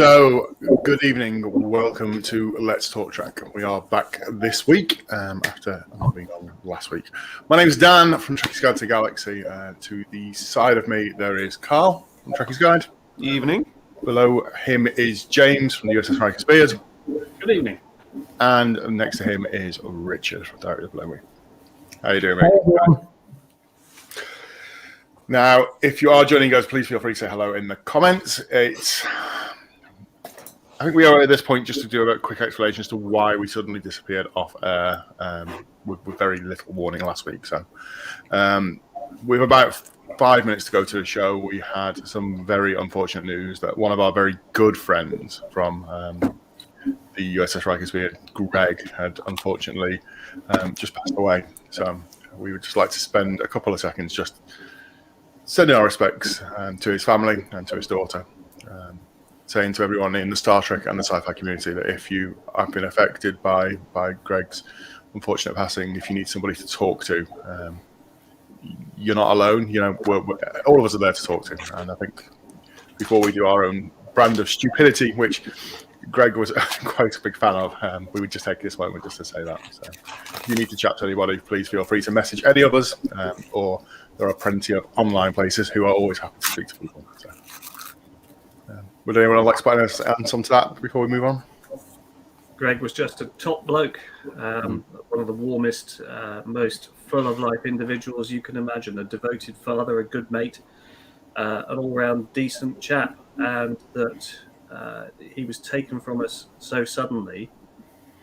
So, good evening. Welcome to Let's Talk Trek. We are back this week after not being on last week. My name is Dan from Trekkie's Guide to Galaxy. To the side of me, there is Carl from Trekkie's Guide. Evening. Below him is James from the USS Riker Spears. Good evening. And next to him is Richard from Directly Below Me. How you doing, mate? Hey, now, if you are joining us, please feel free to say hello in the comments. I think we are at this point just to do a quick explanation as to why we suddenly disappeared off air with very little warning last week. So, with about 5 minutes to go to the show, we had some very unfortunate news that one of our very good friends from the USS Riker Spears, Greg, had unfortunately just passed away. So, we would just like to spend a couple of seconds just sending our respects to his family and to his daughter. Saying to everyone in the Star Trek and the sci-fi community that if you have been affected by Greg's unfortunate passing, if you need somebody to talk to, you're not alone. You know, we're, all of us are there to talk to. And I think before we do our own brand of stupidity, which Greg was quite a big fan of, we would just take this moment just to say that. So if you need to chat to anybody, please feel free to message any of us, or there are plenty of online places who are always happy to speak to people. So. Would anyone like to add some to that before we move on? Greg was just a top bloke, one of the warmest, most full-of-life individuals you can imagine, a devoted father, a good mate, an all-round decent chap, and that he was taken from us so suddenly,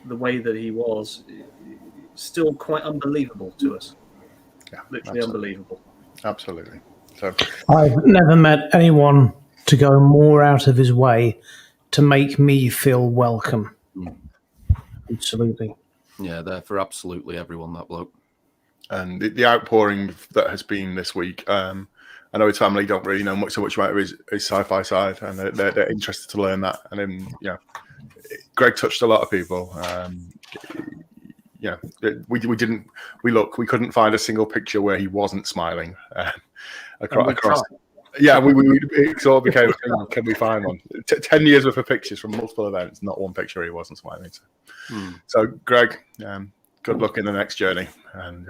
the way that he was, still quite unbelievable to us. Yeah, literally unbelievable. Absolutely. So, I've never met anyone to go more out of his way to make me feel welcome. Absolutely. Yeah, there for absolutely everyone, that bloke. And the outpouring that has been this week, I know his family don't really know so much about his sci-fi side, and they're interested to learn that. And then, Greg touched a lot of people. We couldn't find a single picture where he wasn't smiling across. Yeah, we it sort of became a thing. Can we find one? 10 years worth of pictures from multiple events, not one picture he wasn't smiling. So Greg, good luck in the next journey, and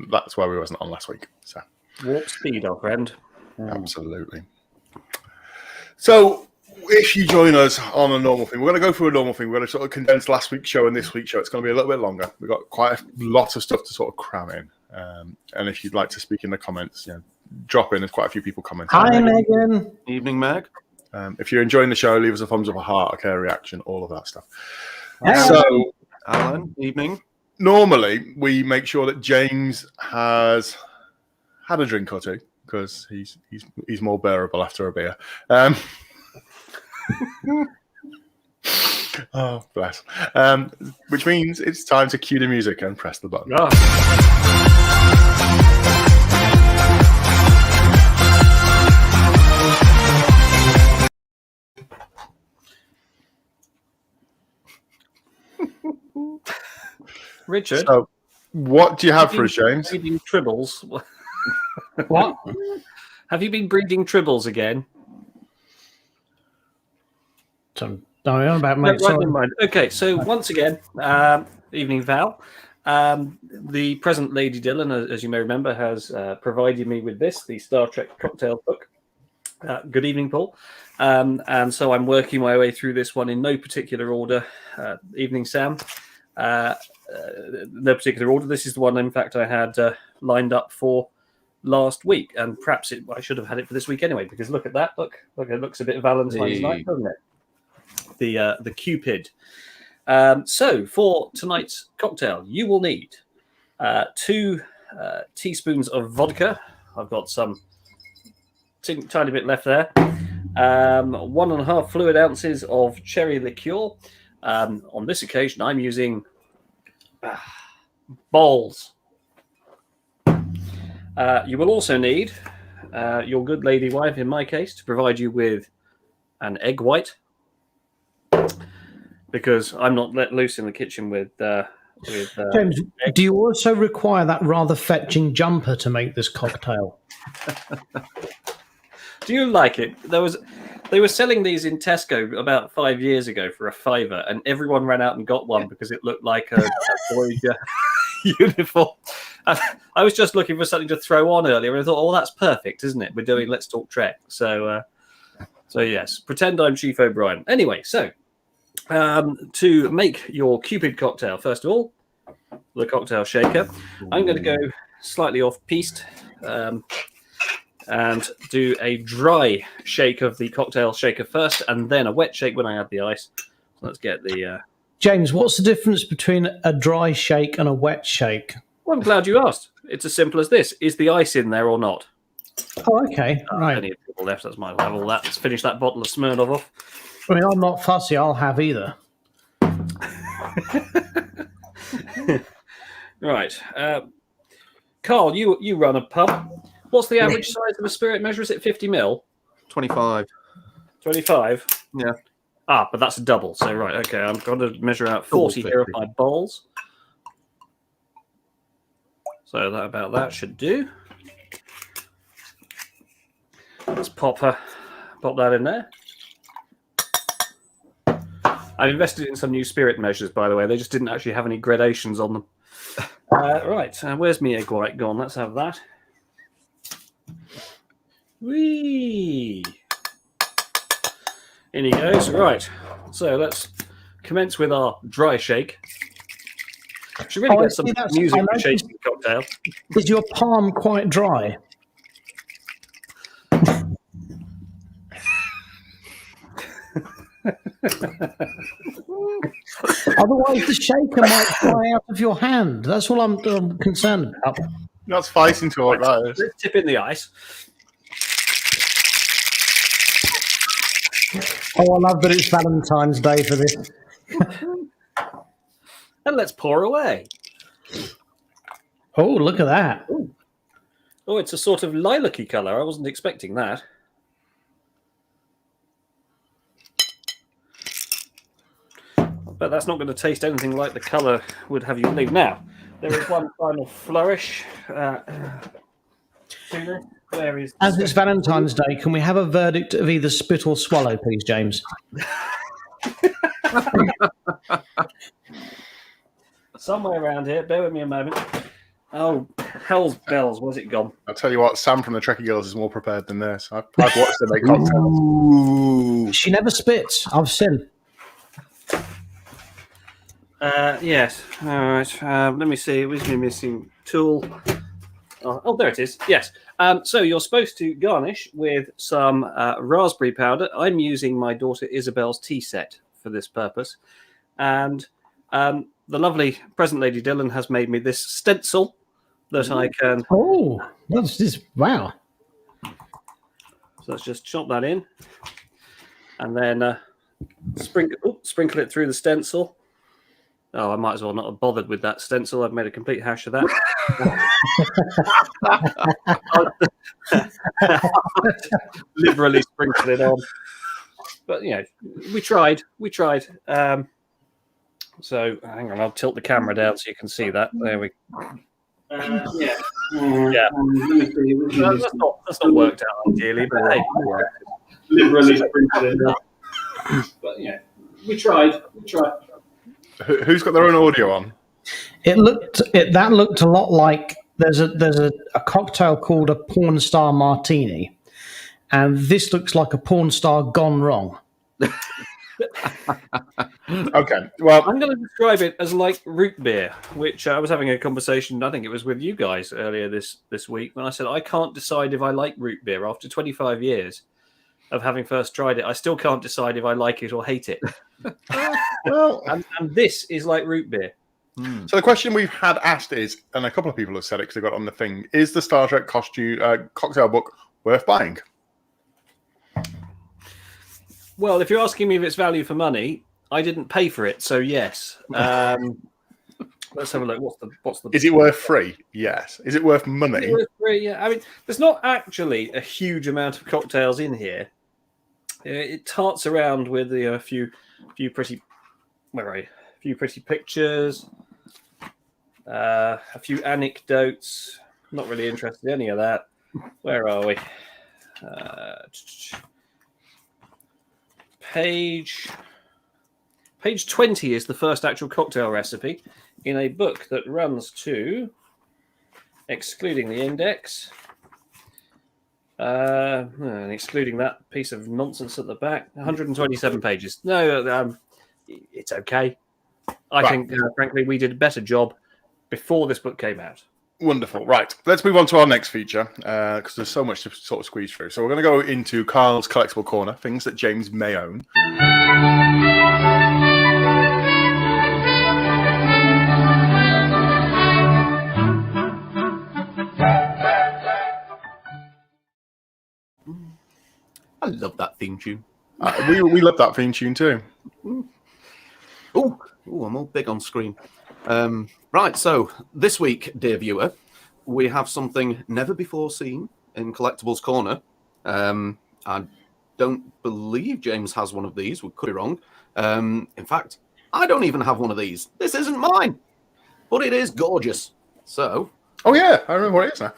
that's why we wasn't on last week. So warp speed, our friend. Absolutely. So if you join us on a normal thing, we're going to go through a normal thing. We're going to sort of condense last week's show and this week's show. It's going to be a little bit longer. We've got quite a lot of stuff to sort of cram in. And if you'd like to speak in the comments, drop in. There's quite a few people commenting. Hi, Megan. Evening, Meg. If you're enjoying the show, leave us a thumbs up, a heart, a care reaction, all of that stuff. Hello. So, Alan, evening. Normally, we make sure that James has had a drink or two because he's more bearable after a beer. Oh, bless. Which means it's time to cue the music and press the button. Richard, So, what do you have for us, James? breeding tribbles. What? Have you been breeding tribbles again? Don't worry about No, mate. right in mind. Okay, so once again, evening, Val. The present Lady Dylan, as you may remember, has provided me with the Star Trek cocktail book. Good evening, Paul. And so I'm working my way through this one in no particular order. Evening, Sam. No particular order. This is the one, in fact, I had lined up for last week, and perhaps I should have had it for this week anyway, because look at that. Look, it looks a bit Valentine's night, doesn't it? The Cupid. So for tonight's cocktail, you will need 2 teaspoons of vodka. I've got some tiny bit left there. 1.5 fluid ounces of cherry liqueur. On this occasion, I'm using balls. You will also need your good lady wife, in my case, to provide you with an egg white, because I'm not let loose in the kitchen with James, do you also require that rather fetching jumper to make this cocktail? Do you like it? They were selling these in Tesco about 5 years ago for £5, and everyone ran out and got one because it looked like a Voyager uniform. I was just looking for something to throw on earlier, and I thought, oh, that's perfect, isn't it? We're doing Let's Talk Trek. So yes, pretend I'm Chief O'Brien. Anyway, so to make your Cupid cocktail, first of all, the cocktail shaker, I'm going to go slightly off-piste and do a dry shake of the cocktail shaker first, and then a wet shake when I add the ice. So let's get the... James, what's the difference between a dry shake and a wet shake? Well, I'm glad you asked. It's as simple as this. Is the ice in there or not? Oh, okay. Right. Plenty of people left. That's my level. Let's finish that bottle of Smirnoff off. I mean, I'm not fussy. I'll have either. Right. Carl, you run a pub. What's the average size of a spirit measure? Is it 50 mil? 25. 25? Yeah. Ah, but that's a double. So, right, okay. I'm going to measure out 40 here of my bowls. So that should do. Let's pop that in there. I've invested in some new spirit measures, by the way. They just didn't actually have any gradations on them. Right, where's my egg white gone? Let's have that. Whee! In he goes. Right, so let's commence with our dry shake. Should really get some music for shaking the cocktail. Is your palm quite dry? Otherwise, the shaker might fly out of your hand. That's all I'm concerned about. That's fighting to like that is. Let's tip in the ice. Oh, I love that it's Valentine's Day for this. And let's pour away. Oh, look at that. Oh, it's a sort of lilac-y colour. I wasn't expecting that. But that's not going to taste anything like the colour would have you believe. Now, there is one final flourish. Where is As it's Valentine's Day, can we have a verdict of either spit or swallow, please, James? Somewhere around here. Bear with me a moment. Oh, hell's bells. Where's it gone? I'll tell you what, Sam from the Trekkie Girls is more prepared than this. I've watched them make cocktails. Ooh. She never spits. I've seen. Yes. All right. Let me see. Where's my missing tool? Oh, there it is. Yes. So you're supposed to garnish with some raspberry powder. I'm using my daughter Isabel's tea set for this purpose. And the lovely present Lady Dillon has made me this stencil that I can... Oh, that's just... Wow. So let's just chop that in. And then sprinkle it through the stencil. Oh, I might as well not have bothered with that stencil. I've made a complete hash of that. Liberally sprinkle it on. But, you know, we tried. So, hang on, I'll tilt the camera down so you can see that. There we go. Yeah. That's not worked out ideally, but hey. Liberally sprinkle it on. But, yeah, we tried. Who's got their own audio on? That looked a lot like there's a cocktail called a porn star martini, and this looks like a porn star gone wrong. Okay, well, I'm going to describe it as like root beer, which I was having a conversation, I think it was with you guys earlier this week, when I said I can't decide if I like root beer after 25 years of having first tried it. I still can't decide if I like it or hate it. well, and this is like root beer. So the question we've had asked is, and a couple of people have said it because they got it on the thing, is the Star Trek cocktail book worth buying? Well, if you're asking me if it's value for money, I didn't pay for it, so yes. Let's have a look. What's the? Is it worth free? Yes. Is it worth money? Worth free? Yeah. I mean, there's not actually a huge amount of cocktails in here. It tarts around with a few pretty. Where are you? A few pretty pictures. A few anecdotes. Not really interested in any of that. Where are we? Page 20 is the first actual cocktail recipe in a book that runs to, excluding the index, and excluding that piece of nonsense at the back, 127 pages. No, it's okay. I think, frankly, we did a better job before this book came out. Wonderful. Right, let's move on to our next feature because there's so much to sort of squeeze through. So we're going to go into Carl's Collectible Corner, things that James may own. I love that theme tune. We love that theme tune too. Oh, I'm all big on screen. Right, so this week, dear viewer, we have something never before seen in Collectables Corner. I don't believe James has one of these. We could be wrong. In fact, I don't even have one of these. This isn't mine, but it is gorgeous. So, oh yeah, I remember what it is now.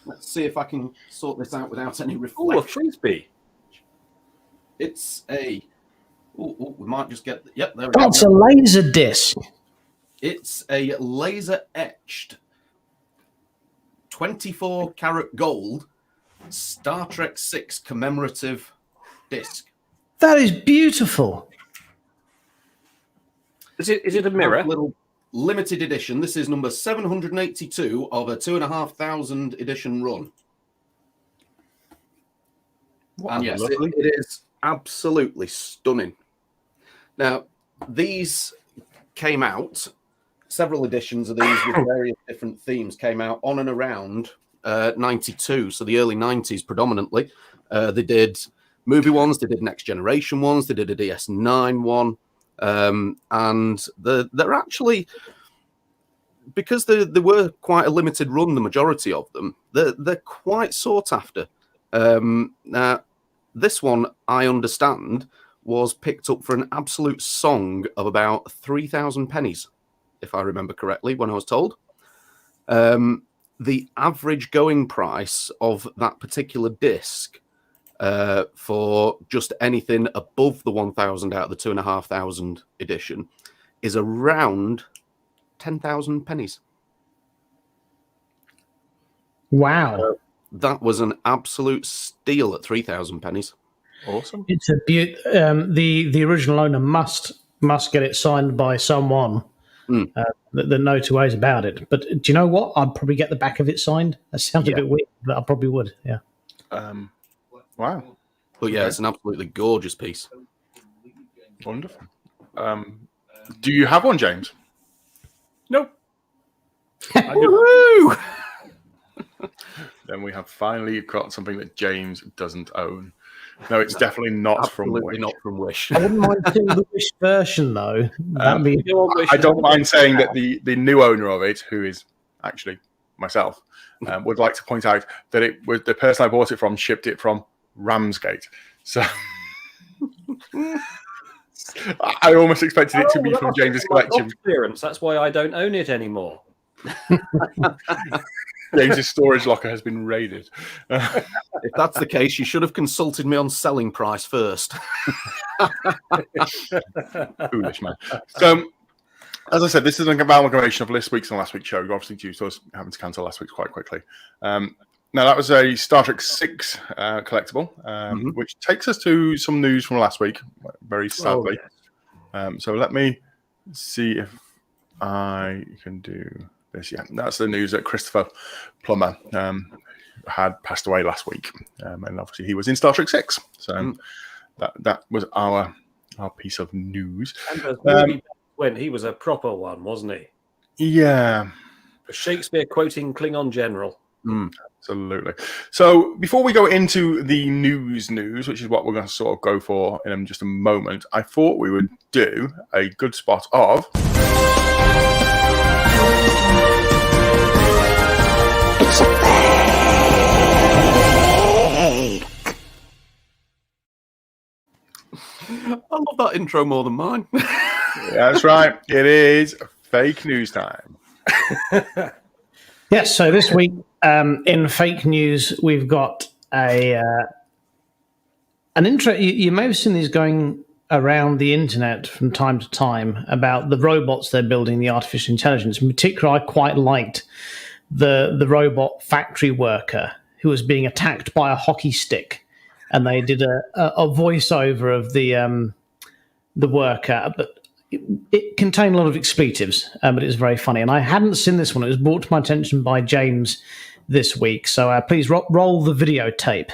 Let's see if I can sort this out without any reflection. Oh, a frisbee. It's a... we might just get... Yep, there we go. That's a laser disc. It's a laser-etched 24-karat gold Star Trek VI commemorative disc. That is beautiful. Is it a mirror? A little limited edition. This is number 782 of a 2,500 edition run. And yes, it is absolutely stunning. Now, these came out, several editions of these with various different themes came out on and around 92, so the early 90s predominantly. They did movie ones, they did Next Generation ones, they did a DS9 one, and they're actually, because they were quite a limited run, the majority of them, they're quite sought after. Now, this one, I understand, was picked up for an absolute song of about 3,000 pennies, if I remember correctly, when I was told. The average going price of that particular disc for just anything above the 1,000 out of the 2,500 edition is around 10,000 pennies. Wow. That was an absolute steal at 3,000 pennies. Awesome. It's a the original owner must get it signed by someone that knows two ways about it. But do you know what? I'd probably get the back of it signed. That sounds a bit weird, but I probably would. Yeah. Wow. But yeah, it's an absolutely gorgeous piece. Wonderful. Do you have one, James? Nope. Woohoo! Then we have finally got something that James doesn't own. No, it's definitely not from Wish. Not from Wish. I wouldn't mind seeing the Wish version, though. I don't mind saying that the new owner of it, who is actually myself, would like to point out that it was the person I bought it from shipped it from Ramsgate. So I almost expected it to be from James's collection. Clearance. That's why I don't own it anymore. James's storage locker has been raided. If that's the case, you should have consulted me on selling price first. Foolish man. So, as I said, this is an amalgamation of this week's and last week's show. Obviously, due to us having to cancel last week's quite quickly. Now, that was a Star Trek VI collectible, which takes us to some news from last week, very sadly. Oh, yes. So let me see if I can do this. Yeah, that's the news that Christopher Plummer had passed away last week. And obviously he was in Star Trek VI. So that was our piece of news. When he was a proper one, wasn't he? Yeah. Shakespeare quoting Klingon General. Absolutely. So before we go into the news, which is what we're going to sort of go for in just a moment, I thought we would do a good spot of... It's I love that intro more than mine. That's right. It is fake news time. Yes, so this week in fake news, we've got an intro. You may have seen these going around the internet from time to time about the robots they're building, the artificial intelligence. In particular, I quite liked the robot factory worker who was being attacked by a hockey stick, and they did a voiceover of the worker, but it contained a lot of expletives, but it was very funny. And I hadn't seen this one; it was brought to my attention by James this week. So please roll the videotape.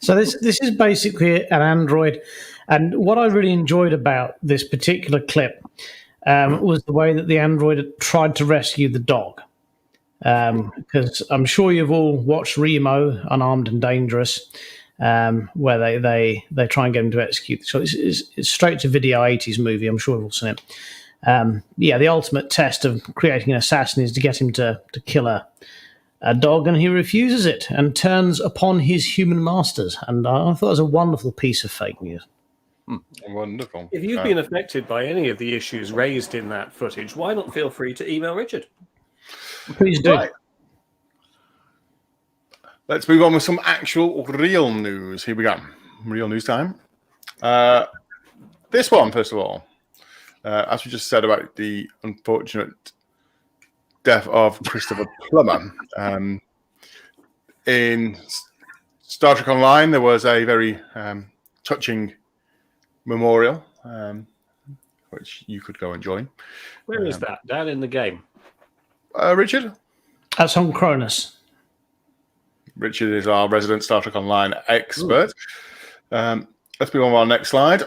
So this is basically an android, and what I really enjoyed about this particular clip was the way that the android tried to rescue the dog. Because I'm sure you've all watched Remo, Unarmed and Dangerous, where they try and get him to execute. So it's straight to video 80s movie. I'm sure we've all seen it. The ultimate test of creating an assassin is to get him to kill a dog, and he refuses it and turns upon his human masters. And I thought it was a wonderful piece of fake news. Wonderful. If you've been affected by any of the issues raised in that footage, why not feel free to email Richard? Please do. Right. Let's move on with some actual real news. Here we go. Real news time. This one, first of all, as we just said about the unfortunate death of Christopher Plummer. In Star Trek Online, there was a very touching memorial, which you could go and join. Where is that? Down in the game. Richard? That's on Cronus. Richard is our resident Star Trek Online expert. Let's move on to our next slide.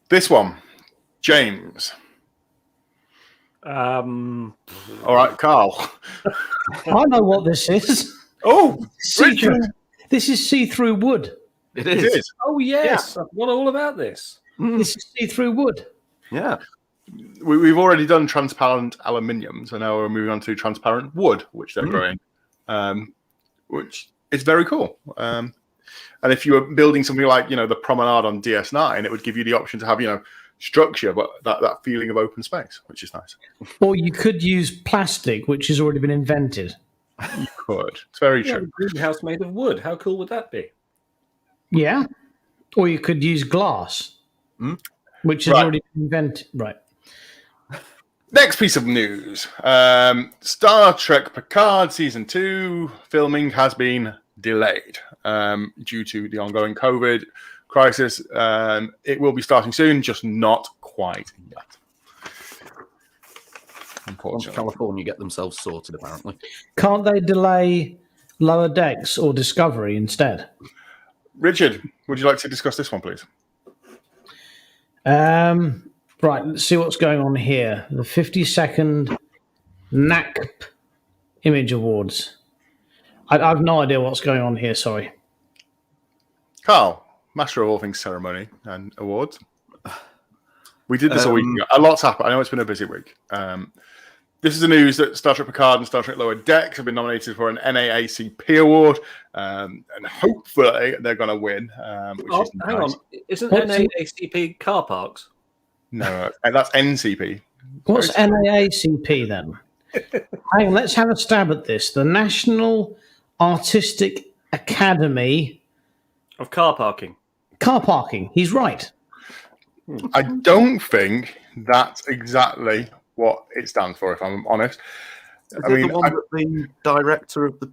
This one, James. All right, Carl. I know what this is. Oh, Richard. This is see-through wood. It is. Oh, yes. Yeah. I forgot all about this. This is see-through wood. Yeah. We've already done transparent aluminium, so now we're moving on to transparent wood, which they're growing, which is very cool. And if you were building something like, the promenade on DS9, it would give you the option to have, structure, but that feeling of open space, which is nice. Or you could use plastic, which has already been invented. You could. It's very true. A greenhouse made of wood. How cool would that be? Yeah. Or you could use glass, which has already been invented. Right. Next piece of news. Star Trek Picard Season 2 filming has been delayed due to the ongoing COVID crisis. It will be starting soon, just not quite yet. Unfortunately. California get themselves sorted, apparently. Can't they delay Lower Decks or Discovery instead? Richard, would you like to discuss this one, please? Right, let's see what's going on here. The 52nd NACP Image Awards. I have no idea what's going on here, sorry. Carl, master of all things ceremony and awards. We did this a week ago. A lot's happened. I know it's been a busy week. This is the news that Star Trek Picard and Star Trek Lower Decks have been nominated for an NAACP award, and hopefully they're going to win. Which is hang nice. on. Isn't NAACP car parks? No, that's NCP. What's NAACP then? Hang on, let's have a stab at this. The National Artistic Academy of Car Parking. Car parking. He's right. I don't think that's exactly what it stands for, if I'm honest. Is it the one that the director of the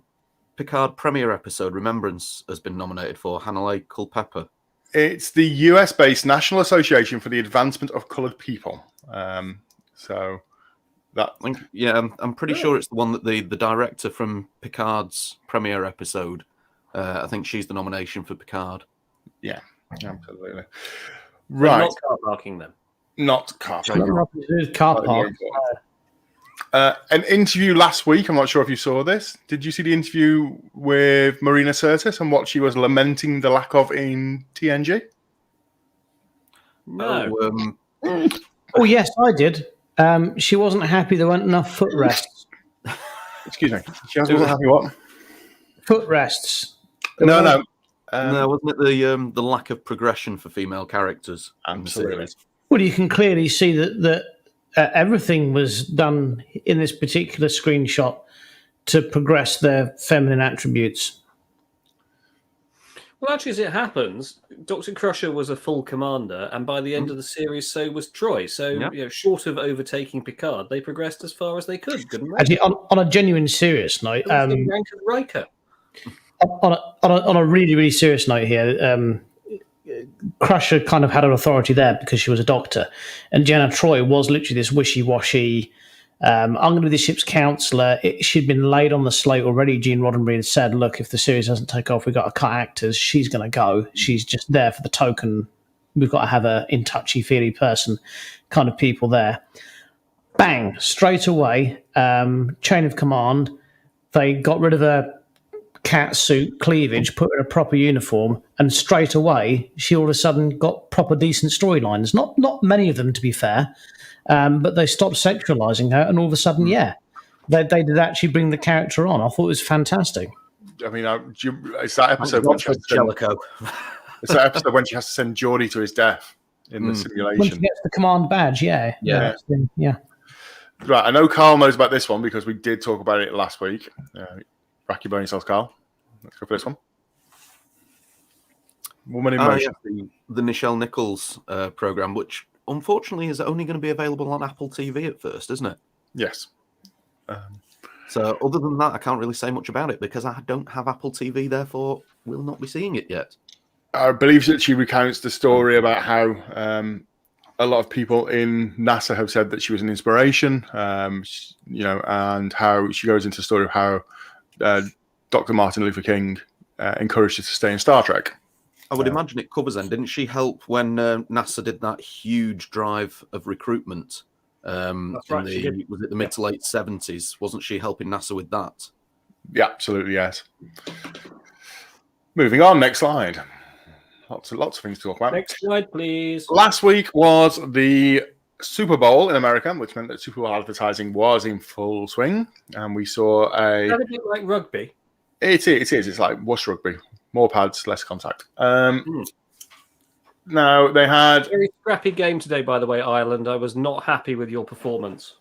Picard premiere episode, Remembrance, has been nominated for, Hanalei Culpepper? It's the US-based National Association for the Advancement of Coloured People. So That I'm pretty sure it's the one that the director from Picard's premiere episode. I think she's the nomination for Picard. Yeah, absolutely. Right, not car parking then. Not car parking. Car park. An interview last week. I'm not sure if you saw this. Did you see the interview with Marina Sirtis and what she was lamenting the lack of in TNG? No. Oh yes, I did. She wasn't happy there weren't enough footrests. Excuse me. She wasn't happy what? Footrests. No. No, wasn't it the lack of progression for female characters? Absolutely. Well, you can clearly see that everything was done in this particular screenshot to progress their feminine attributes. Well, actually, as it happens, Dr. Crusher was a full commander, and by the end of the series, so was Troy. So, short of overtaking Picard, they progressed as far as they could, couldn't they? Actually, on a genuine serious note, the rank of Riker. On a really, really serious note here, Crusher kind of had an authority there because she was a doctor, and Jenna Troy was literally this wishy-washy. I'm going to be the ship's counselor. She'd been laid on the slate already. Gene Roddenberry had said, look, if the series doesn't take off, we've got to cut actors. She's going to go. She's just there for the token. We've got to have a in touchy-feely person kind of people there. Bang, straight away, chain of command. They got rid of her cat suit, cleavage, put her in a proper uniform, and straight away, she all of a sudden got proper decent storylines. Not many of them, to be fair. But they stopped sexualizing her, and all of a sudden, they did actually bring the character on. I thought it was fantastic. I mean, it's that episode when she has to send, it's that episode when she has to send Geordie to his death in the simulation. When she gets the command badge, yeah. Right, I know Carl knows about this one because we did talk about it last week. Rack your bony cells, Carl. Let's go for this one. Woman in Motion. The Nichelle Nichols program, which unfortunately is only going to be available on Apple TV at first, isn't it? Yes. So other than that, I can't really say much about it because I don't have Apple TV, therefore will not be seeing it yet. I believe that she recounts the story about how a lot of people in NASA have said that she was an inspiration, and how she goes into the story of how Dr. Martin Luther King encouraged her to stay in Star Trek. I would imagine it covers then. Didn't she help when NASA did that huge drive of recruitment? That's right. Was it the mid to late 70s? Wasn't she helping NASA with that? Yeah, absolutely, yes. Moving on, next slide. Lots of things to talk about. Next slide, please. Last week was the Super Bowl in America, which meant that Super Bowl advertising was in full swing, and we saw a bit like rugby. It is. It's like Wush rugby. More pads, less contact. Now, they had... Very scrappy game today, by the way, Ireland. I was not happy with your performance.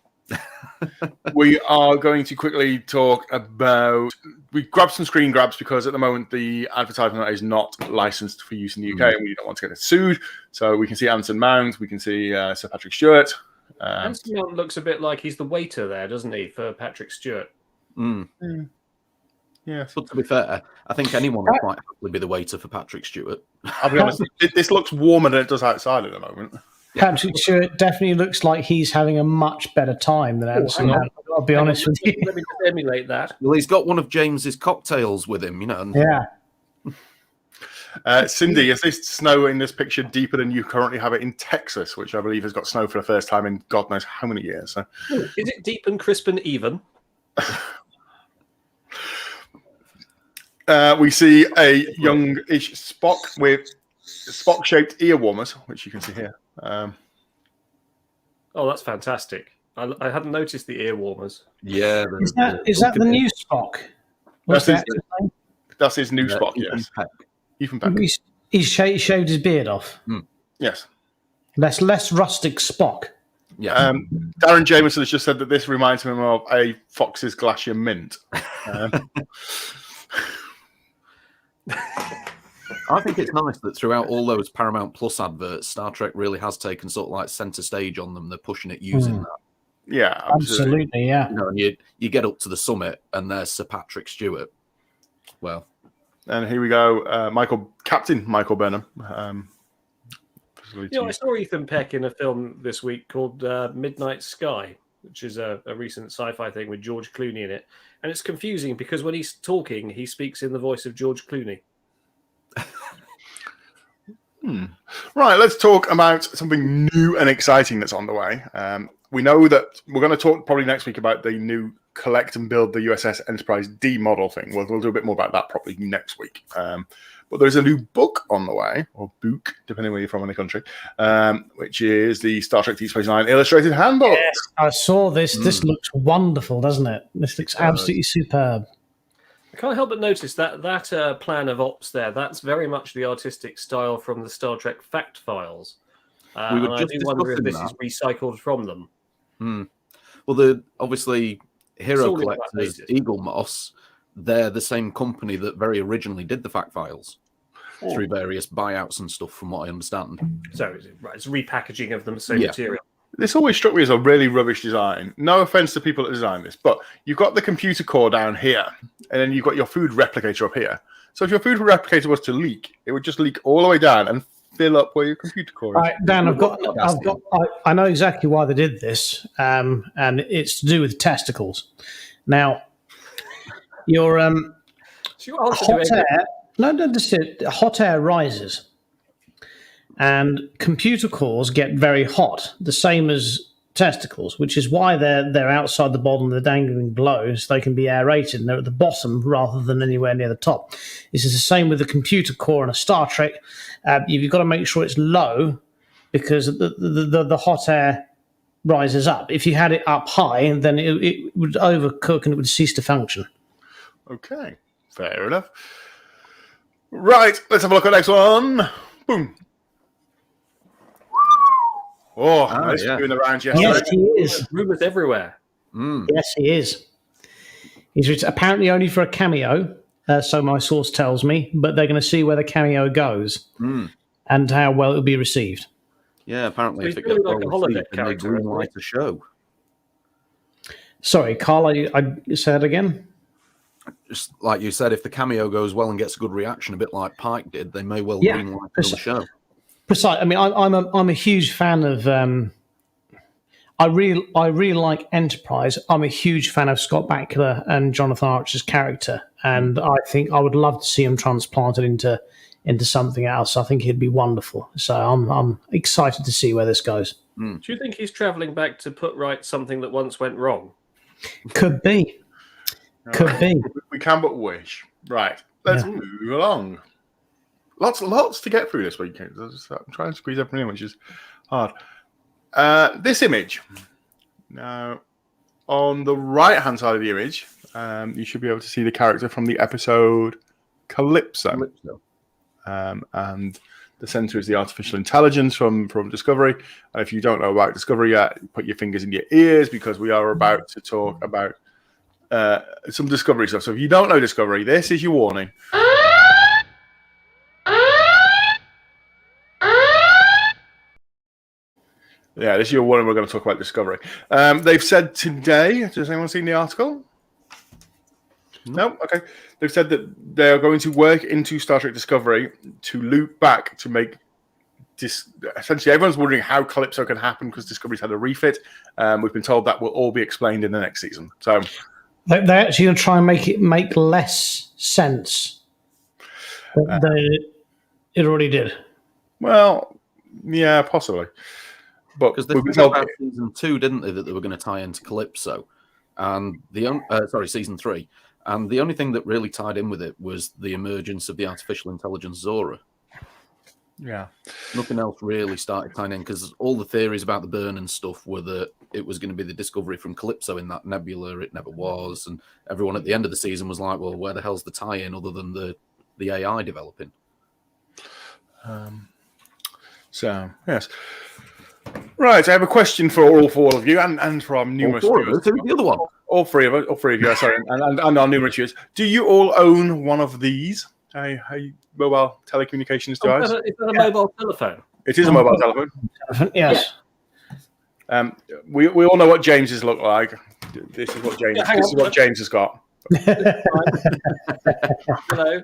We are going to quickly talk about... We grabbed some screen grabs because at the moment the advertisement is not licensed for use in the UK and we don't want to get it sued. So we can see Anson Mount, we can see Sir Patrick Stewart. Anson Mount looks a bit like he's the waiter there, doesn't he, for Patrick Stewart? Yeah. But to be fair, I think anyone would quite happily be the waiter for Patrick Stewart. I'll be honest, this looks warmer than it does outside at the moment. Patrick Stewart definitely looks like he's having a much better time than Anson. I'll be honest with you. Let me just emulate that. Well, he's got one of James's cocktails with him, And... Yeah. Cindy, is this snow in this picture deeper than you currently have it in Texas, which I believe has got snow for the first time in God knows how many years? So. Is it deep and crisp and even? We see a young-ish Spock with Spock-shaped ear warmers, which you can see here. Oh, that's fantastic. I hadn't noticed the ear warmers. Yeah. Is that the new Spock? That's his new Spock, yes. Ethan Peck. He's shaved his beard off. Yes. That's less rustic Spock. Yeah. Darren Jameson has just said that this reminds him of a Fox's Glacier Mint. I think it's nice that throughout all those Paramount Plus adverts, Star Trek really has taken sort of like center stage on them. They're pushing it using that. Yeah, absolutely. Yeah. And you get up to the summit, and there's Sir Patrick Stewart. Well, and here we go, Captain Michael Burnham. I saw Ethan Peck in a film this week called Midnight Sky. which is a recent sci-fi thing with George Clooney in it. And it's confusing because when he's talking, he speaks in the voice of George Clooney. Right, let's talk about something new and exciting that's on the way. We know that we're going to talk probably next week about the new collect and build the USS Enterprise D model thing. We'll do a bit more about that probably next week. But there's a new book on the way, or book, depending where you're from in the country, which is the Star Trek Deep Space Nine Illustrated Handbook. Yes, I saw this. This looks wonderful, doesn't it? This looks absolutely superb. I can't help but notice that plan of ops there. That's very much the artistic style from the Star Trek fact files. We were and just I do wonder if this discussing is recycled from them. Well, obviously Hero all in that Collectors, basis. Eagle Moss, they're the same company that very originally did the fact files through various buyouts and stuff, from what I understand. So it's repackaging of the same material. This always struck me as a really rubbish design. No offense to people that designed this, but you've got the computer core down here, and then you've got your food replicator up here. So if your food replicator was to leak, it would just leak all the way down and fill up where your computer core is. Right, Dan, I know exactly why they did this, and it's to do with testicles. Now, your hot air, hot air rises, and computer cores get very hot, the same as testicles, which is why they're outside the bottom, they're dangling below, so they can be aerated, and they're at the bottom rather than anywhere near the top. This is the same with the computer core in a Star Trek. You've got to make sure it's low, because the hot air rises up. If you had it up high, then it would overcook and it would cease to function. Okay, fair enough. Right, let's have a look at the next one. Boom. Oh, nice doing the rounds yesterday. Yes, he is. Rumors everywhere. Yes, he is. He's apparently only for a cameo, so my source tells me, but they're going to see where the cameo goes and how well it'll be received. Yeah, apparently So if it he's gets really like a holodeck then they character, greenlight a show. Sorry, Carl, I said again? Just like you said, if the cameo goes well and gets a good reaction, a bit like Pike did, they may well greenlight another show. Precise. I mean, I'm a huge fan of. I really like Enterprise. I'm a huge fan of Scott Bakula and Jonathan Archer's character, and I think I would love to see him transplanted into something else. I think he'd be wonderful. So I'm excited to see where this goes. Do you think he's travelling back to put right something that once went wrong? Could be. Could be. We can but wish. Right, let's move along. Lots to get through this weekend. I'm trying to squeeze everything in, which is hard. This image. Now, on the right-hand side of the image, you should be able to see the character from the episode Calypso. And the center is the artificial intelligence from Discovery. And if you don't know about Discovery yet, put your fingers in your ears, because we are about to talk about some Discovery stuff. So if you don't know Discovery, this is your warning. Yeah, this is your warning. We're going to talk about Discovery. They've said today, has anyone seen the article? No? Okay. They've said that they're going to work into Star Trek Discovery to loop back to make essentially everyone's wondering how Calypso can happen because Discovery's had a refit. We've been told that will all be explained in the next season. So they're actually going to try and make it make less sense. It already did. Well, yeah, possibly. But because they said about season 2, didn't they, that they were going to tie into Calypso, and season 3, and the only thing that really tied in with it was the emergence of the artificial intelligence Zora. Yeah, nothing else really started tying in, because all the theories about the burn and stuff were that it was going to be the discovery from Calypso in that nebula. It never was, and everyone at the end of the season was like, "Well, where the hell's the tie-in other than the AI developing?" So yes. Right, I have a question for all of you and for our numerous viewers. Who's the other one? All three of you, sorry, and our numerous viewers. Do you all own one of these? A mobile telecommunications device? Is that a mobile telephone? It is a mobile telephone. Yes. We all know what James's look like. This is what James. This is what James has got. Hello.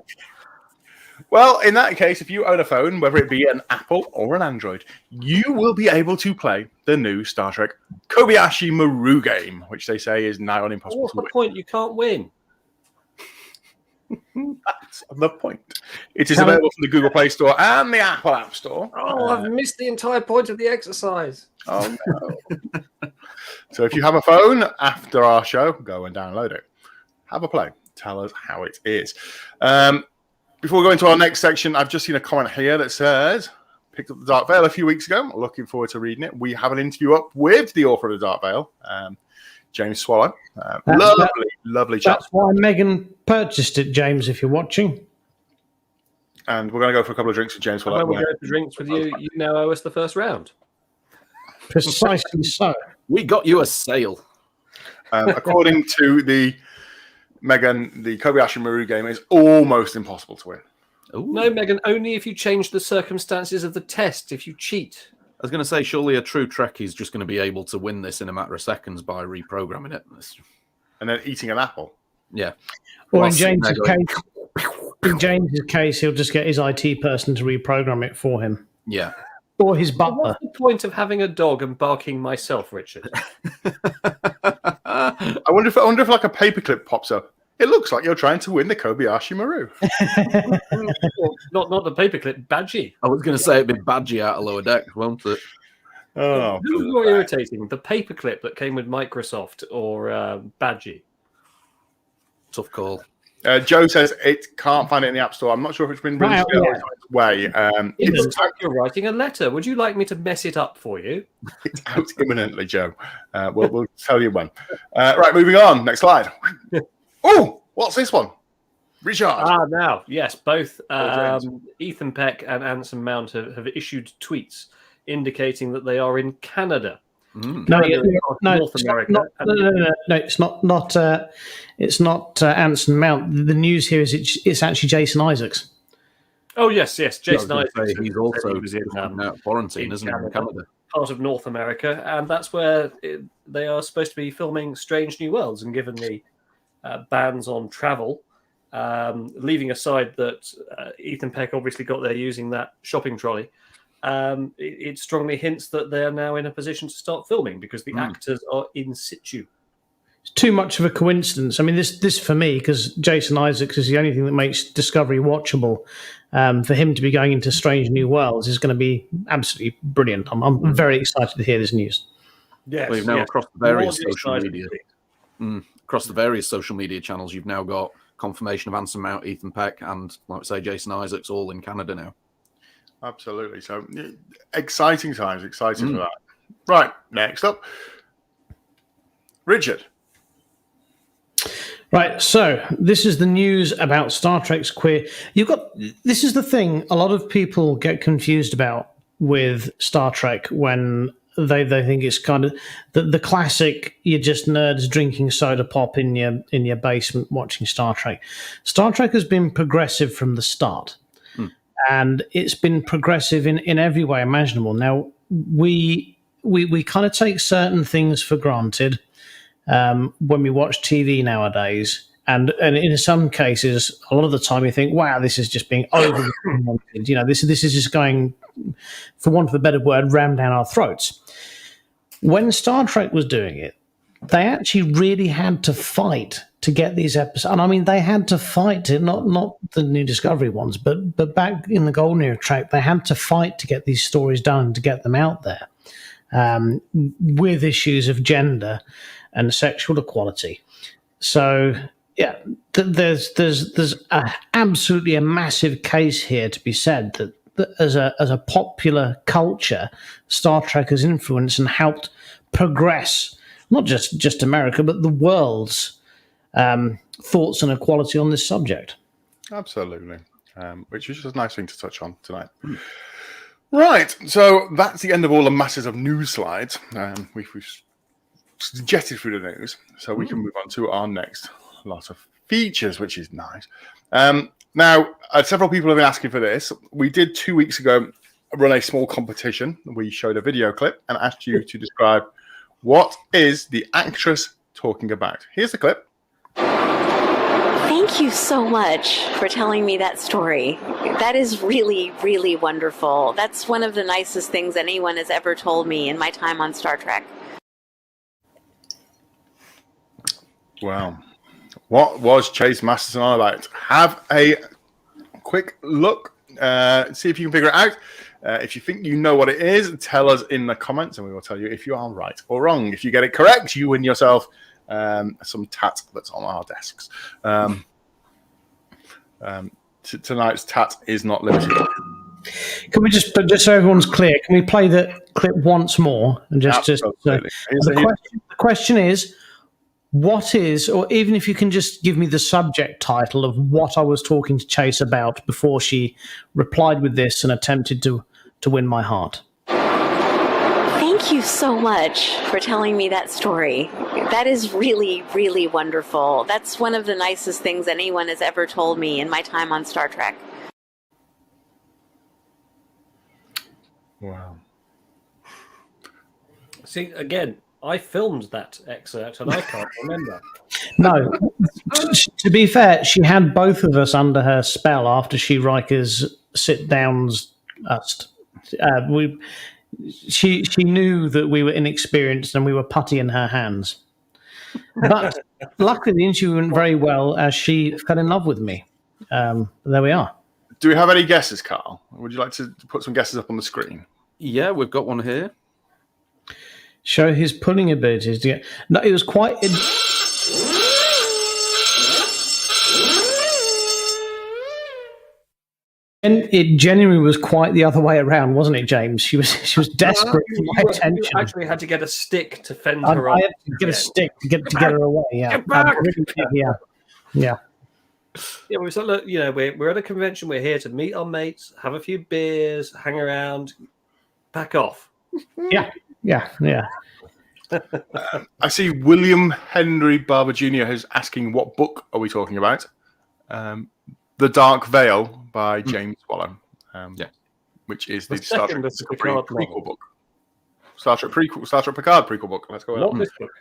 Well, in that case, if you own a phone, whether it be an Apple or an Android, you will be able to play the new Star Trek Kobayashi Maru game, which they say is nigh on impossible What's to the win. point? You can't win. That's the point. It is available from the Google Play Store and the Apple App Store. Oh, I've missed the entire point of the exercise. Oh, no. So if you have a phone after our show, go and download it. Have a play. Tell us how it is. Before we go into our next section, I've just seen a comment here that says, picked up the Dark Veil a few weeks ago. Looking forward to reading it. We have an interview up with the author of the Dark Veil, James Swallow. Lovely chat. That's why Megan purchased it, James, if you're watching. And we're going to go for a couple of drinks with James Swallow. When we go for drinks with you, you now owe us the first round. Precisely so. We got you a sale. According to the Megan, the Kobayashi Maru game is almost impossible to win. Ooh. No, Megan, only if you change the circumstances of the test, if you cheat. I was going to say, surely a true Trekkie is just going to be able to win this in a matter of seconds by reprogramming it. And then eating an apple. Yeah. Or in James's case, he'll just get his IT person to reprogram it for him. Yeah. Or his butler. What's the point of having a dog and barking myself, Richard? I wonder if like a paperclip pops up. It looks like you're trying to win the Kobayashi Maru. Well, not the paperclip, Badgie. I was going to say it'd be Badgie out of Lower Deck, won't it? Oh, Who's more irritating, the paperclip that came with Microsoft or Badgie? Tough call. Joe says it can't find it in the App Store. I'm not sure if it's been released on its way. It looks like you're writing a letter. Would you like me to mess it up for you? It's out imminently, Joe. We'll tell you when. Right, moving on. Next slide. Oh, what's this one? Richard. Now, yes, both Ethan Peck and Anson Mount have issued tweets indicating that they are in Canada. No, North America. It's not Anson Mount. The news here is it's actually Jason Isaacs. Oh yes, Jason Isaacs. He's also was in quarantine, isn't he, in Canada? Part of North America, and that's where they are supposed to be filming Strange New Worlds. And given the bans on travel, leaving aside that Ethan Peck obviously got there using that shopping trolley, it strongly hints that they are now in a position to start filming because the actors are in situ. It's too much of a coincidence. I mean, this for me, because Jason Isaacs is the only thing that makes Discovery watchable. For him to be going into Strange New Worlds is going to be absolutely brilliant. I'm very excited to hear this news. Yes, we've now across the various social media. Across the various social media channels, you've now got confirmation of Anson Mount, Ethan Peck, and, like I say, Jason Isaacs all in Canada now. Absolutely. So, exciting times. Excited for that. Right, next up. Richard. Right, so this is the news about Star Trek's queer. This is the thing a lot of people get confused about with Star Trek when they think it's kind of the classic, you're just nerds drinking soda pop in your basement watching Star Trek. Star Trek has been progressive from the start, and it's been progressive in every way imaginable. Now we kind of take certain things for granted when we watch TV nowadays, and in some cases, a lot of the time you think, "Wow, this is just being over." This is just going, for want of a better word, rammed down our throats. When Star Trek was doing it, they actually really had to fight to get these episodes. And I mean, they had to fight it, not the New Discovery ones, but back in the Golden Era Trek, they had to fight to get these stories done, to get them out there, with issues of gender and sexual equality. So, yeah, there's absolutely a massive case here to be said that as a popular culture, Star Trek has influenced and helped progress not just America, but the world's thoughts on equality on this subject. Absolutely, which is just a nice thing to touch on tonight. Right, so that's the end of all the masses of news slides. We've jetted through the news, so we can move on to our next lot of features, which is nice. Now, several people have been asking for this. We did 2 weeks ago run a small competition. We showed a video clip and asked you to describe what is the actress talking about. Here's the clip. Thank Thank you so much for telling me that story. That is really, really wonderful. That's one of the nicest things anyone has ever told me in my time on Star Trek. Wow. What was Chase Masterson all about? Have a quick look. See if you can figure it out. If you think you know what it is, tell us in the comments and we will tell you if you are right or wrong. If you get it correct, you win yourself some tat that's on our desks. Tonight's tat is not limited. Can we just so everyone's clear, can we play the clip once more? And the question is, what is, or even if you can just give me the subject title of what I was talking to Chase about before she replied with this and attempted to win my heart. Thank you so much for telling me that story. That is really, really wonderful. That's one of the nicest things anyone has ever told me in my time on Star Trek. Wow. See, again, I filmed that excerpt and I can't remember. No, to be fair, she had both of us under her spell after she Riker's sit-downs us. She knew that we were inexperienced and we were putty in her hands. But luckily, the interview went very well as she fell in love with me. There we are. Do we have any guesses, Carl? Would you like to put some guesses up on the screen? Yeah, we've got one here. Show his pulling abilities. No, it was quite. And it genuinely was quite the other way around, wasn't it, James? She was desperate for my attention. You actually had to get a stick to fend her off. I had to get a stick to get her away. Yeah, Get back! Yeah. Yeah, we said, look, we're at a convention. We're here to meet our mates, have a few beers, hang around, back off. Yeah. I see William Henry Barber Jr. who's asking what book are we talking about? The Dark Veil by James Swallow, which is the Star Trek prequel book. Star Trek Picard prequel book. Let's go. Not this book.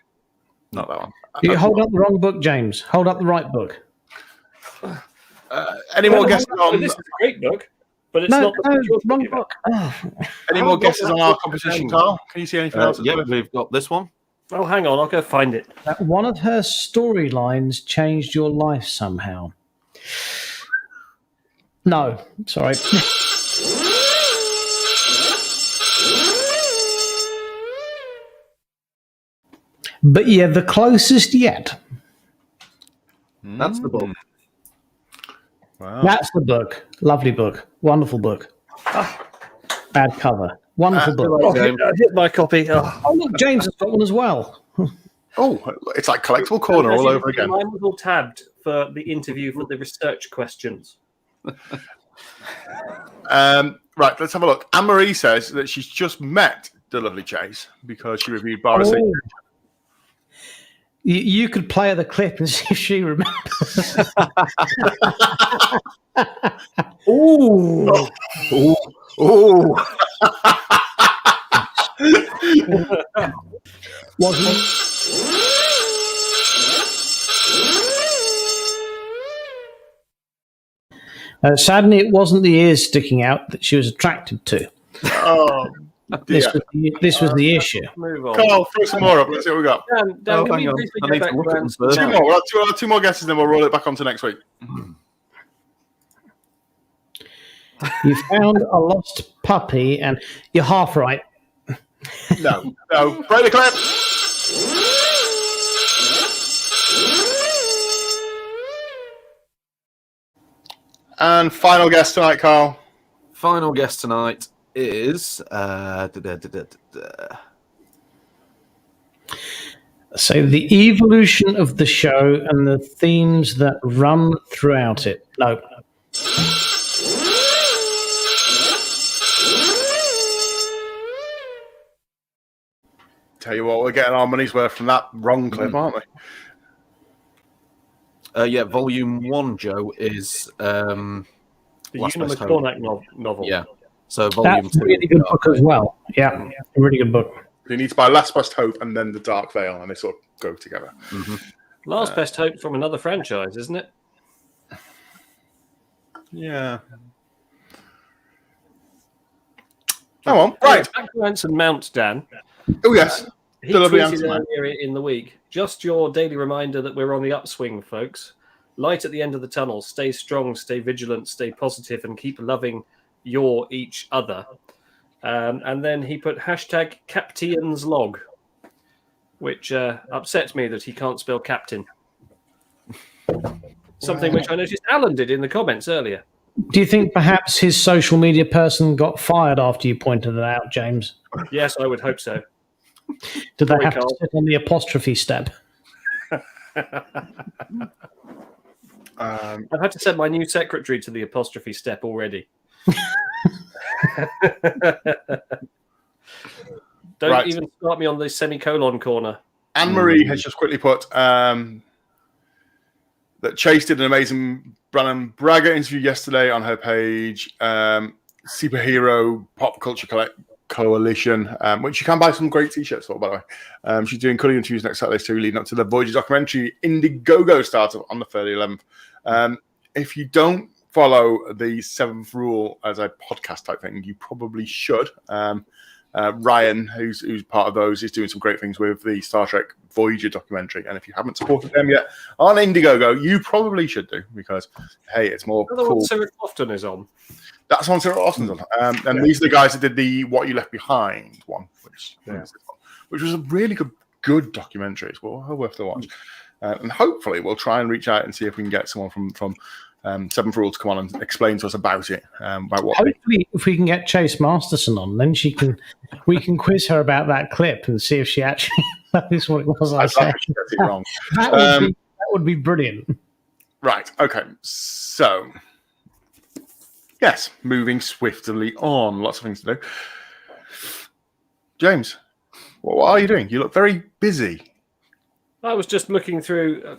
Not that one. You hold up the wrong book, James. Hold up the right book. Any more guesses on? This is a great book, but it's not the wrong book. Any more guesses on our competition, Carl? Can you see anything else? Yeah, we've got this one. Oh, hang on, I'll go find it. One of her storylines changed your life somehow. No, sorry. But yeah, the closest yet. That's the book. Wow. That's the book. Lovely book. Wonderful book. Bad cover. Wonderful book. I hit my copy. Oh, look, James has got one as well. Oh, it's like Collectables Corner all over again. Mine was all tabbed for the interview for the research questions. Right, let's have a look. Anne-Marie says that she's just met the lovely Chase because she reviewed Bar City. You could play her the clip and see if she remembers. Ooh. Ooh. Sadly, it wasn't the ears sticking out that she was attracted to. Oh, this was the issue. Move on. Carl, throw some more up. Let's see what we got. Dan, can we briefly go back to Two more. We'll have two more guesses, then we'll roll it back onto next week. You found a lost puppy, and you're half right. No. Play the clip. And final guess tonight, Carl. Final guess tonight is So the evolution of the show and the themes that run throughout it. No. Tell you what, we're getting our money's worth from that wrong clip, aren't we? Yeah, Volume 1, Joe, is the Una McCormack novel. Yeah. So Volume 2. That's a really good book as well. Yeah, a really good book. You need to buy Last Best Hope and then The Dark Veil, and they sort of go together. Last Best Hope from another franchise, isn't it? Yeah. Come on, right. Back to Anson Mount, Dan. Oh, yes. He tweeted earlier in the week, just your daily reminder that we're on the upswing, folks. Light at the end of the tunnel. Stay strong, stay vigilant, stay positive, and keep loving each other. And then he put hashtag Captain's Log, which upsets me that he can't spell captain. Something which I noticed Alan did in the comments earlier. Do you think perhaps his social media person got fired after you pointed it out, James? Yes, I would hope so. Did they have to sit on the apostrophe step? I've had to send my new secretary to the apostrophe step already. Don't even start me on the semicolon corner. Anne-Marie has just quickly put that Chase did an amazing Brannon Braga interview yesterday on her page. Superhero Pop Culture Coalition, which you can buy some great t-shirts for, by the way. She's doing cutting interviews next Saturday too, leading up to the Voyager documentary Indiegogo starts on the 11th. If you don't follow the Seventh Rule as a podcast type thing, you probably should. Ryan, who's part of those, is doing some great things with the Star Trek Voyager documentary. And if you haven't supported them yet on Indiegogo, you probably should do, because, hey, it's more cool. Sarah Crofton is on. That's on Sarah Austin's on. And these are the guys that did the What You Left Behind one, which was a really good documentary. It's well worth the watch. And hopefully we'll try and reach out and see if we can get someone from Seventh Rule to come on and explain to us about it. Hopefully, if we can get Chase Masterson on, then we can quiz her about that clip and see if she actually knows what it was I said. Wrong. That would be brilliant. Right. Okay. So, yes, moving swiftly on. Lots of things to do. James, what are you doing? You look very busy. I was just looking through.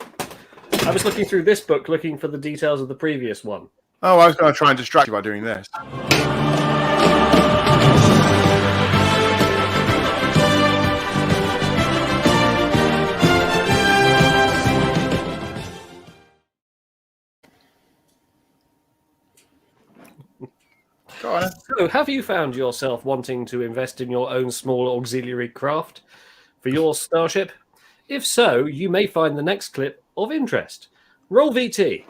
I was looking through this book, looking for the details of the previous one. Oh, I was going to try and distract you by doing this. Go on. So, have you found yourself wanting to invest in your own small auxiliary craft for your starship? If so, you may find the next clip of interest. Roll VT.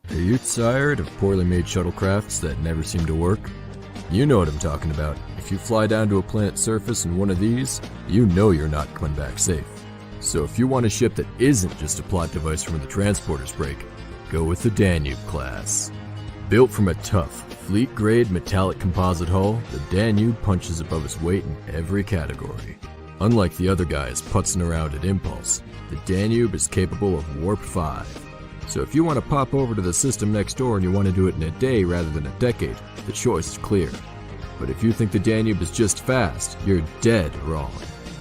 Are you tired of poorly made shuttlecrafts that never seem to work? You know what I'm talking about. If you fly down to a planet's surface in one of these, you know you're not coming back safe. So if you want a ship that isn't just a plot device from when the transporters break, go with the Danube class. Built from a tough, fleet-grade metallic composite hull, the Danube punches above its weight in every category. Unlike the other guys putzing around at Impulse, the Danube is capable of Warp 5. So if you want to pop over to the system next door and you want to do it in a day rather than a decade, the choice is clear. But if you think the Danube is just fast, you're dead wrong.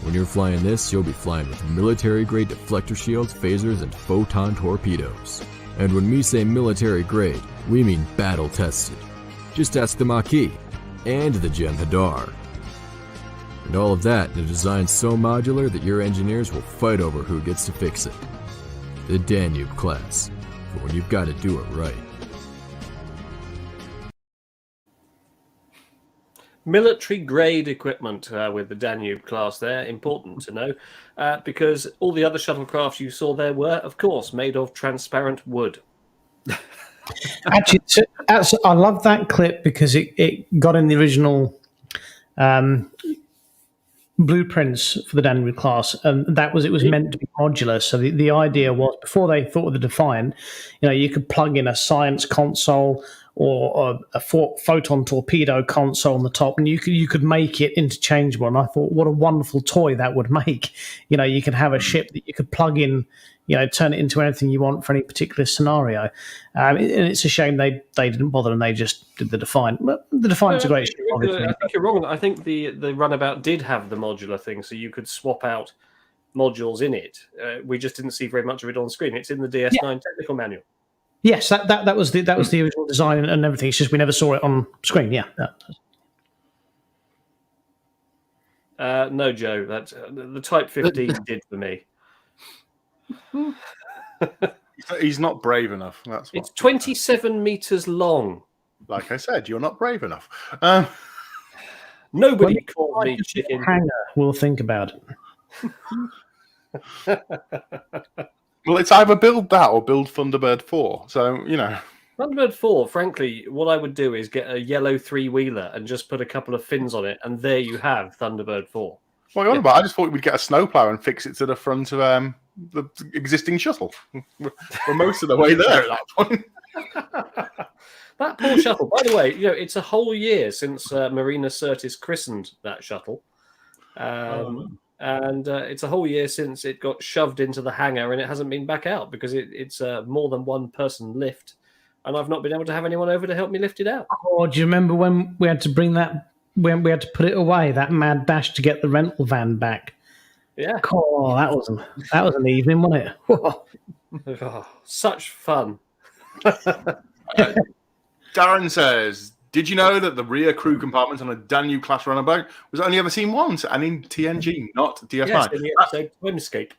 When you're flying this, you'll be flying with military-grade deflector shields, phasers, and photon torpedoes. And when we say military-grade, we mean battle-tested. Just ask the Maquis and the Jem'Hadar. And all of that in a design so modular that your engineers will fight over who gets to fix it. The Danube class, for when you've got to do it right. Military-grade equipment with the Danube class there, important to know, because all the other shuttlecraft you saw there were, of course, made of transparent wood. Actually, I love that clip because it got in the original blueprints for the Danube class, and it was meant to be modular. So the idea was, before they thought of the Defiant, you could plug in a science console or a photon torpedo console on the top, and you could make it interchangeable. And I thought, what a wonderful toy that would make. You could have a ship that you could plug in, turn it into anything you want for any particular scenario. And it's a shame they didn't bother and they just did the Defiant. But the Defiant's a great ship, obviously. I think you're wrong. I think the Runabout did have the modular thing, so you could swap out modules in it. We just didn't see very much of it on screen. It's in the DS9 technical manual. Yes, that was the original design and everything. It's just we never saw it on screen. Yeah. No, Joe. That the Type 15 did for me. He's not brave enough. That's what. It's 27 meters long. Like I said, you're not brave enough. Nobody called me chicken. Hanger, we'll think about it. Well, it's either build that or build Thunderbird 4. So, Thunderbird 4, frankly, what I would do is get a yellow three-wheeler and just put a couple of fins on it, and there you have Thunderbird 4. What are you on about? I just thought we'd get a snowplow and fix it to the front of the existing shuttle. We're most of the way there at that point. That poor shuttle. By the way, it's a whole year since Marina Sirtis christened that shuttle. And it's a whole year since it got shoved into the hangar and it hasn't been back out because it's more than one person lift. And I've not been able to have anyone over to help me lift it out. Oh, do you remember when we had to bring that, when we had to put it away, that mad dash to get the rental van back? Yeah. Oh, that was an evening, wasn't it? Oh, such fun. Darren says, did you know that the rear crew compartment on a Danube-class runabout was only ever seen once and in TNG, not DS9? Yes, in the episode Twimscape.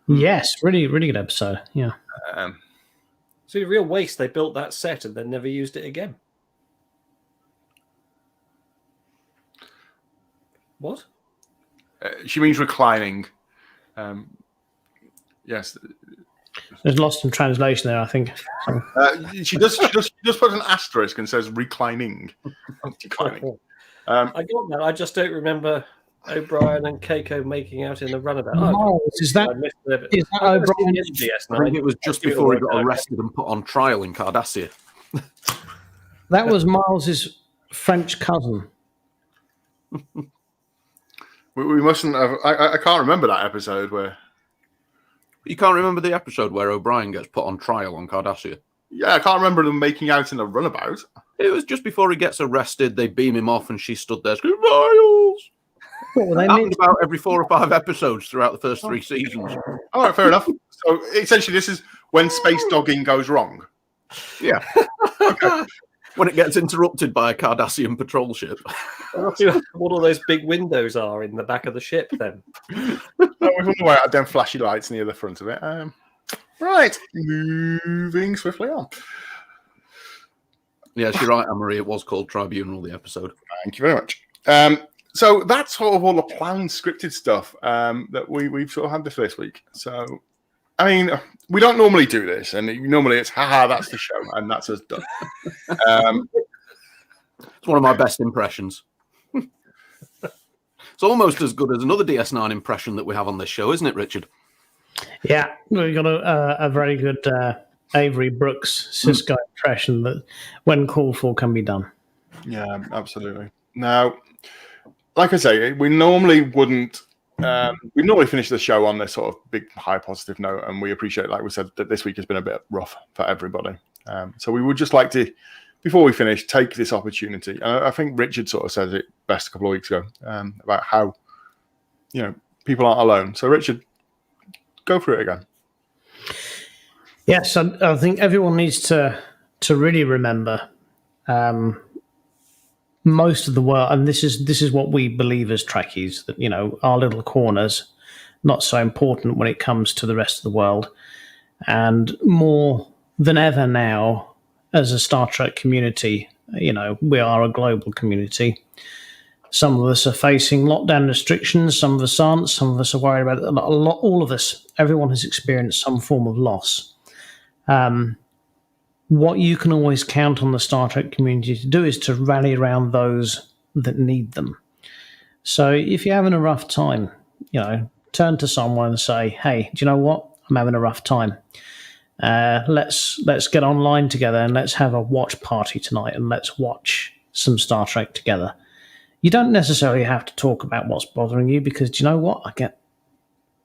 Yes, really, really good episode. Yeah. So the real waste, they built that set and then never used it again. What? She means reclining. Yes. There's lost in translation there, I think. She does put an asterisk and says reclining. Declining. I got that. I just don't remember O'Brien and Keiko making out in the runabout. Is that O'Brien? I think it was just before he got arrested and put on trial in Cardassia. That was Miles's French cousin. We mustn't have. I can't remember that episode where. You can't remember the episode where O'Brien gets put on trial on Cardassia? Yeah, I can't remember them making out in a runabout. It was just before he gets arrested. They beam him off, and she stood there screaming, "Miles!" That happened about every 4 or 5 episodes throughout the first 3 seasons. All right, fair enough. So essentially, this is when space dogging goes wrong. Yeah. Okay. When it gets interrupted by a Cardassian patrol ship. What all those big windows are in the back of the ship, then. We wonder why them flashy lights near the front of it. Right, moving swiftly on. Yes, you're right, Anne-Marie. It was called Tribunal, the episode. Thank you very much. So that's sort of all the planned scripted stuff that we've sort of had this week. So, I mean, we don't normally do this, and normally it's haha, that's the show, and that's us done. It's one of my best impressions. It's almost as good as another DS9 impression that we have on this show, isn't it, Richard? Yeah, we've got a very good Avery Brooks Cisco impression that, when called for, can be done. Yeah, absolutely. Now, like I say, we normally wouldn't. We normally finish the show on this sort of big, high positive note, and we appreciate, like we said, that this week has been a bit rough for everybody. So we would just like to, before we finish, take this opportunity. And I think Richard sort of said it best a couple of weeks ago about how, people aren't alone. So Richard, go through it again. Yes, I think everyone needs to really remember most of the world, and this is what we believe as Trekkies, that our little corners not so important when it comes to the rest of the world, and more than ever now as a Star Trek community, we are a global community. Some of us are facing lockdown restrictions, some of us aren't, some of us are worried about it. All of us, everyone has experienced some form of loss. What you can always count on the Star Trek community to do is to rally around those that need them. So if you're having a rough time, turn to someone and say, hey, do you know what? I'm having a rough time. Let's get online together and let's have a watch party tonight and let's watch some Star Trek together. You don't necessarily have to talk about what's bothering you because, do you know what?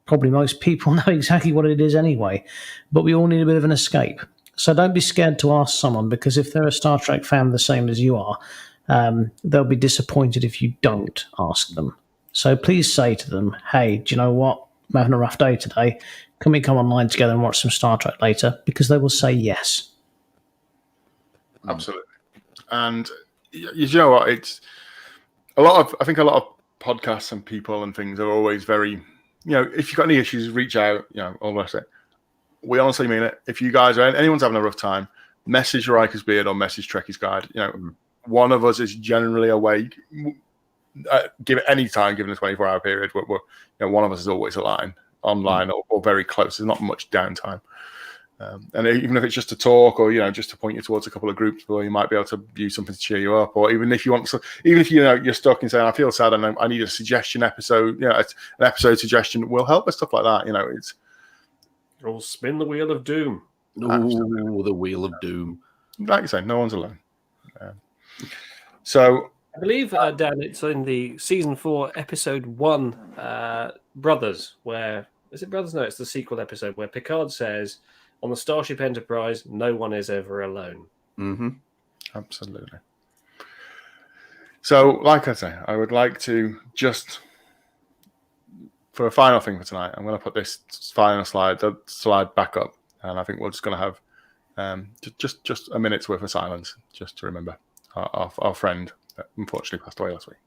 Probably most people know exactly what it is anyway, but we all need a bit of an escape. So don't be scared to ask someone, because if they're a Star Trek fan the same as you are, they'll be disappointed if you don't ask them. So please say to them, hey, do you know what? I'm having a rough day today. Can we come online together and watch some Star Trek later? Because they will say yes. Absolutely. And you know what? It's I think a lot of podcasts and people and things are always very, if you've got any issues, reach out, all the rest of it. we honestly mean it. If you guys anyone's having a rough time, message Riker's Beard or message Trekkie's Guide. One of us is generally awake. Give it any time, given a 24-hour period. One of us is always online or very close. There's not much downtime. And even if it's just to talk or just to point you towards a couple of groups where you might be able to use something to cheer you up, or even if you want to, even if you're stuck and saying I feel sad and I need a suggestion episode, an episode suggestion will help with stuff like that. It's or spin the wheel of doom. Oh, the wheel of doom. Like you say, no one's alone. So I believe, Dan, it's in the season 4, episode 1, Brothers. Where is it? Brothers? No, it's the sequel episode where Picard says, "On the Starship Enterprise, no one is ever alone." Mm-hmm. Absolutely. So, like I say, I would like to just, for a final thing for tonight, I'm going to put this final slide back up, and I think we're just going to have just a minute's worth of silence, just to remember our friend that unfortunately passed away last week.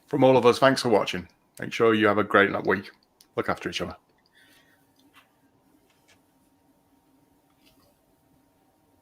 From all of us, thanks for watching. Make sure you have a great week. Look after each other.